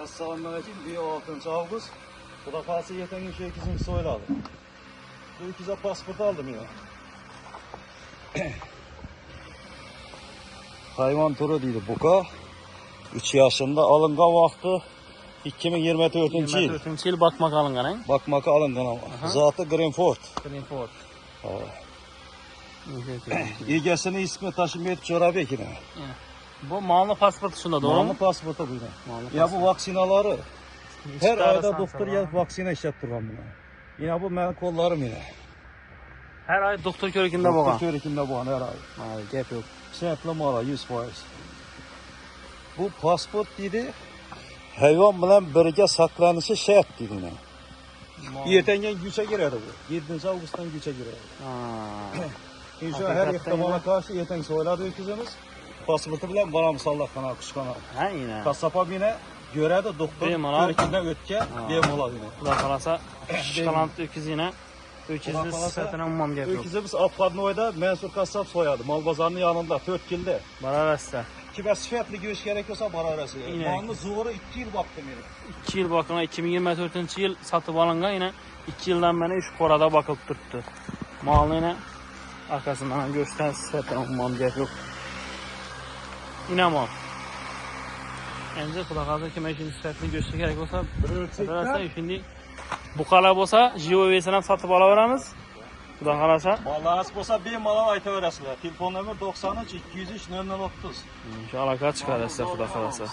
Assalamualaikum. Bir 6 Ağustos. Bu da kalsı yeten gün 8. soyladı. Bu ikize pasport aldım ya. Hayvan turu deydi buka. 3 yaşında alıngan vakti 2024 yıl. 24 yıl bakmak alıngan he? Bakmak alıngan ama. Zatı Greenford. Greenford. İlgesini ismi taşımayıp çorabı ekine. Bu malını pasportu şunda doğru mu? Malını pasportu bu yine. Ya bu vaksinaları. Her ayda doktor gelip vaksina işlettirəm buna. Yine bu mənim kollarım yine. Her ay doktor körükünde boğan. Doktor körükünde boğan her ay. Ay, gep yok. Şərtli mala 100%. Bu pasport dedi, hayvan bilen birgə saklanışı şart dedi yine. Ertenden güçe girerdi bu. 7. Ağustos'tan güçe girerdi. İnşallah her ihtimala karşı erten soyladı öküzümüz. Pasportu bilen bana musallakana, kuşkana. Ha yine. Kasapa yine görədi doktor körükünden ötke bemola yine. Bu da kalasa şikalant öküz yine. Öküzlü sıfatına ummam gep yok. Öküzümüz Afgadnoy'da Mensur Kasap soyadı. Malbazarının yanında 4 kilde. Bara rəstə. Kime sıfatlı göğüs gerekiyorsa bana arası. Malını zoru 2 yıl baktım yine. 2 yıl bakına 2024 yıl satıp alıngan yine 2 yıldan beri 3 korada bakıp tuttu. Malını yine arkasından göğüsten sıfatına ummam gep yok. Yine mal. Ence kulakazda kime şimdi sıfatını göğüsü gerek olsa rəstə şimdi bu kalab olsa JOV'sinden satıp alaveramız. Bu da kalasa. Vallahi olsa bir mala ayta öğresiler. Telefon numara 93 203 0030. İnşallah kaç çıkar rəstə bu da kalasa.